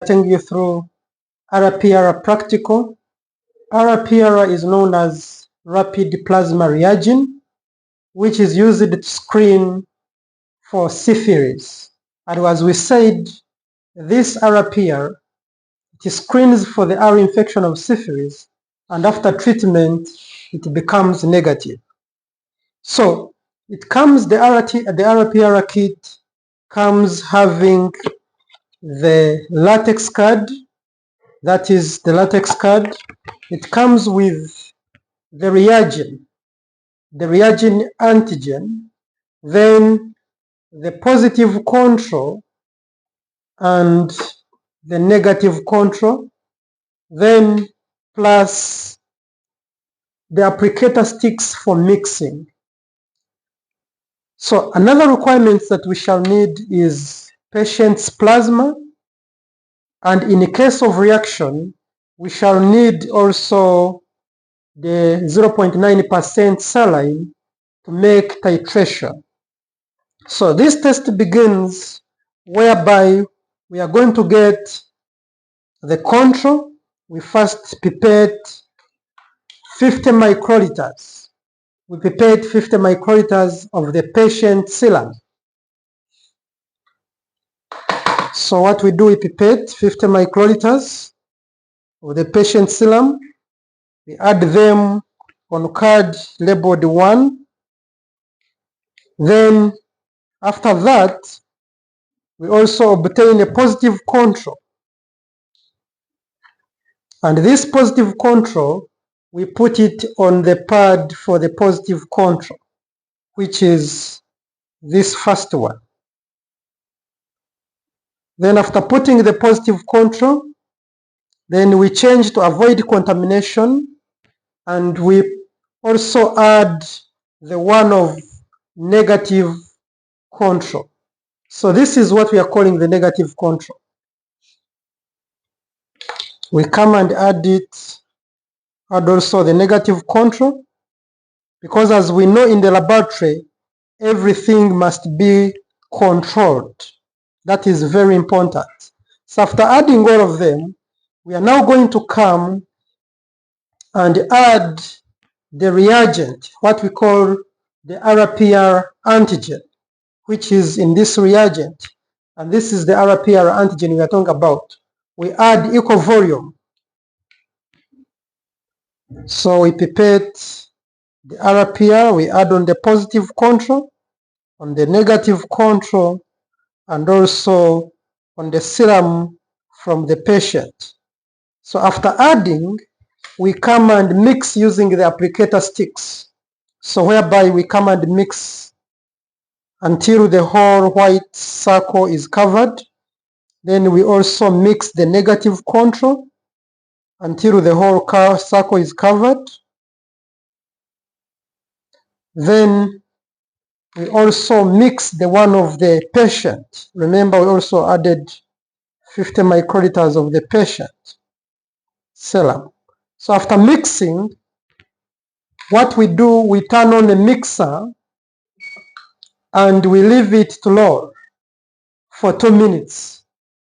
Taking you through RPR practical. RPR is known as rapid plasma reagent, which is used to screen for syphilis. And as we said, this RPR, it screens for the R infection of syphilis, and after treatment, it becomes negative. So it comes, the RPR kit comes having the latex card. That is the latex card. It comes with the reagent antigen, then the positive control and the negative control, then plus the applicator sticks for mixing. So another requirement that we shall need is patient's plasma, and in case of reaction, we shall need also the 0.9% saline to make titration. So this test begins whereby we are going to get the control. We first pipette 50 microliters. We pipette 50 microliters of the patient serum. So what we do, we pipette 50 microliters of the patient serum. We add them on card labeled 1. Then after that, we also obtain a positive control. And this positive control, we put it on the pad for the positive control, which is this first one. Then after putting the positive control, then we change to avoid contamination, and we also add the one of negative control. So this is what we are calling the negative control. We come and add also the negative control, because as we know in the laboratory, everything must be controlled. That is very important. So after adding all of them, we are now going to come and add the reagent, what we call the RPR antigen, which is in this reagent. And this is the RPR antigen we are talking about. We add equal volume. So we pipette the RPR, we add on the positive control, on the negative control, and also on the serum from the patient. So after adding, we come and mix using the applicator sticks. So whereby we come and mix until the whole white circle is covered. Then we also mix the negative control until the whole circle is covered. Then we also mix the one of the patient. Remember, we also added 50 microliters of the patient serum. So after mixing, what we do, we turn on the mixer and we leave it to roll for 2 minutes.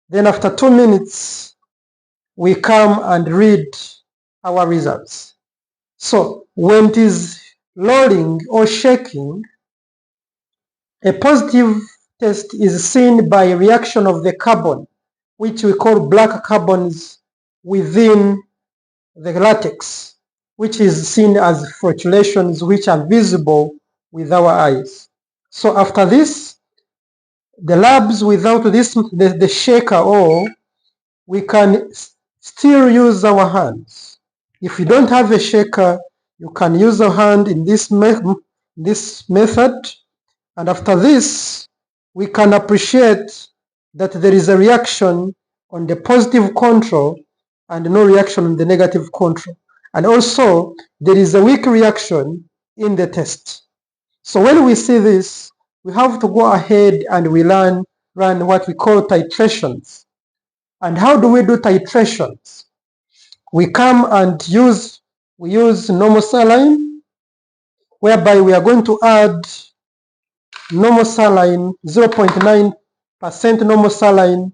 Then after 2 minutes, we come and read our results. So when it is rolling or shaking, a positive test is seen by reaction of the carbon, which we call black carbons within the latex, which is seen as fluctuations which are visible with our eyes. So after this, the labs without this, the shaker, or we can still use our hands. If you don't have a shaker, you can use a hand in this method. And after this, we can appreciate that there is a reaction on the positive control and no reaction on the negative control. And also, there is a weak reaction in the test. So when we see this, we have to go ahead and we run what we call titrations. And how do we do titrations? We come and we use normal saline, whereby we are going to add normal saline, 0.9% normal saline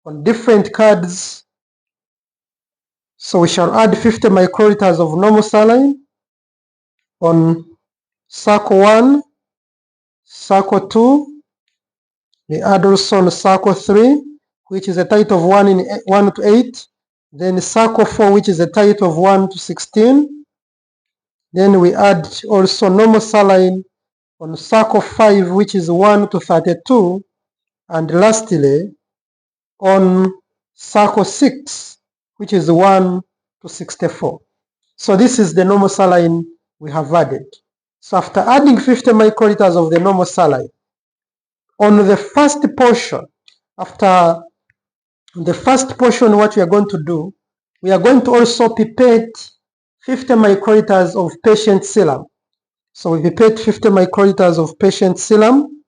on different cards. So we shall add 50 microliters of normal saline on circle 1, circle 2. We add also on circle 3, which is a tithe of 1 to 8. Then circle 4, which is a tithe of 1 to 16. Then we add also normal saline on circle 5, which is 1 to 32. And lastly, on circle 6, which is 1 to 64. So this is the normal saline we have added. So after adding 50 microliters of the normal saline, on the first portion, after the first portion, what we are going to do, we are going to also pipette 50 microliters of patient serum. So we pipette 50 microliters of patient serum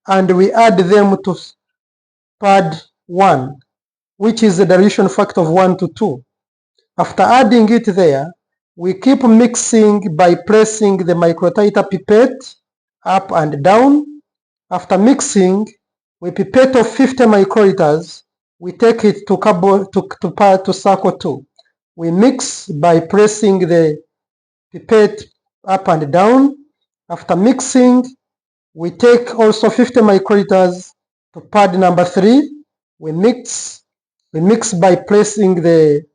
and we add them to pad 1, which is the dilution factor of 1 to 2. After adding it there, we keep mixing by pressing the microtiter pipette up and down. After mixing, we pipette of 50 microliters. We take it to circle 2. We mix by pressing the pipette up and down. After mixing, we take also 50 microliters to pad number 3. We mix by pressing the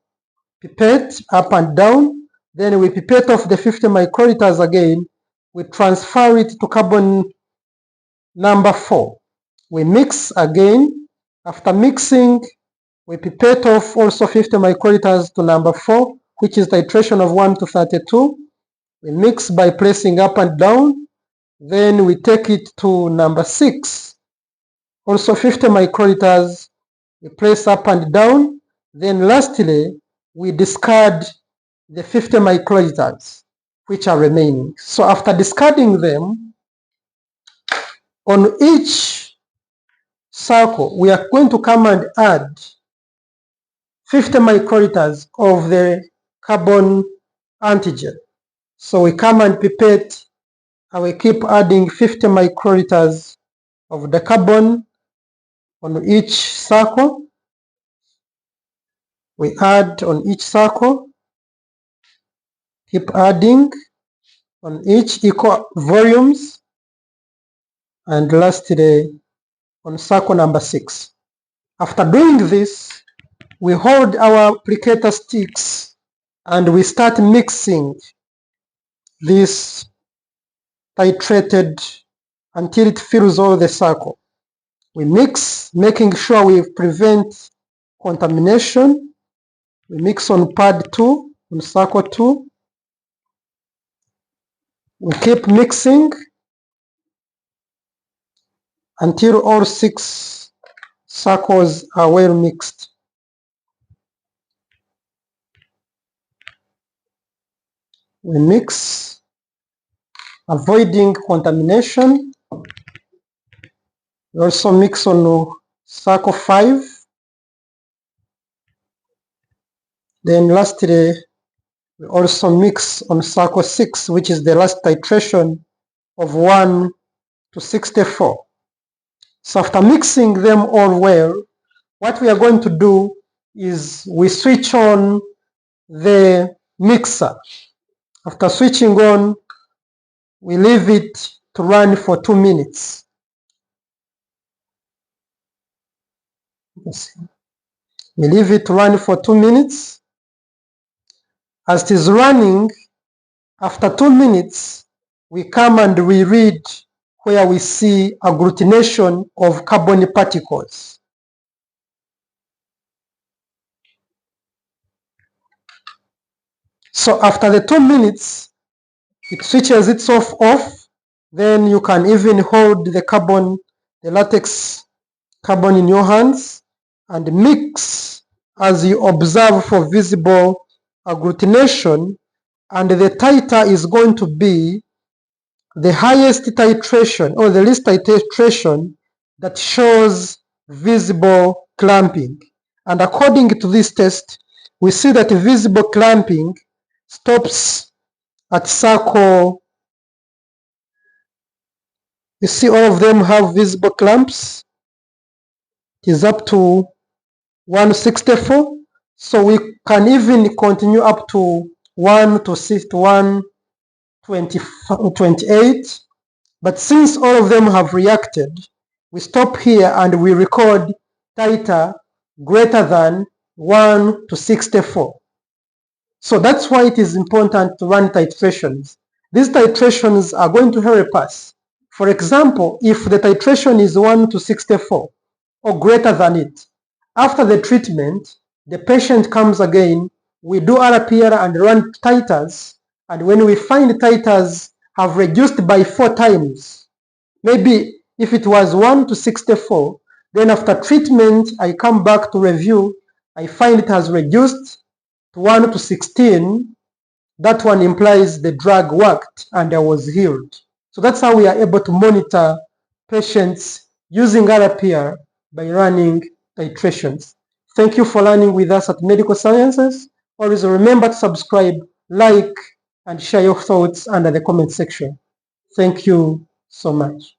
pipette up and down. Then we pipette off the 50 microliters again. We transfer it to carbon number 4. We mix again. After mixing, we pipette off also 50 microliters to number 4, which is titration of 1 to 32. We mix by pressing up and down. Then we take it to number 6, also 50 microliters. We press up and down. Then lastly, we discard the 50 microliters which are remaining. So after discarding them, on each circle, we are going to come and add 50 microliters of the carbon antigen. So we come and pipette and we keep adding 50 microliters of the carbon on each circle. We add on each circle, keep adding on each equal volumes, and lastly on circle number 6. After doing this, we hold our applicator sticks and we start mixing this titrated until it fills all the circle. We mix, making sure we prevent contamination. We mix on pad 2, on circle 2. We keep mixing until all 6 circles are well mixed. We mix, avoiding contamination. We also mix on circle 5. Then lastly, we also mix on circle 6, which is the last titration of 1 to 64. So after mixing them all well, what we are going to do is we switch on the mixer. After switching on, we leave it to run for 2 minutes. We leave it to run for 2 minutes. As it is running, after 2 minutes, we come and we read where we see agglutination of carbon particles. So after the 2 minutes, it switches itself off. Then you can even hold the carbon, the latex carbon in your hands and mix as you observe for visible agglutination, and the titer is going to be the highest titration or the least titration that shows visible clamping. And according to this test, we see that visible clamping stops at circle. You see all of them have visible clamps. It is up to 164. So we can even continue up to 128. But since all of them have reacted, we stop here and we record titer greater than 1:64. So that's why it is important to run titrations. These titrations are going to help us. For example, if the titration is 1:64 or greater than it, after the treatment, the patient comes again, we do RPR and run titers, and when we find titers have reduced by 4 times, maybe if it was 1:64, then after treatment, I come back to review, I find it has reduced to 1:16, that one implies the drug worked and I was healed. So that's how we are able to monitor patients using RPR by running titrations. Thank you for learning with us at Medical Sciences. Always remember to subscribe, like, and share your thoughts under the comment section. Thank you so much.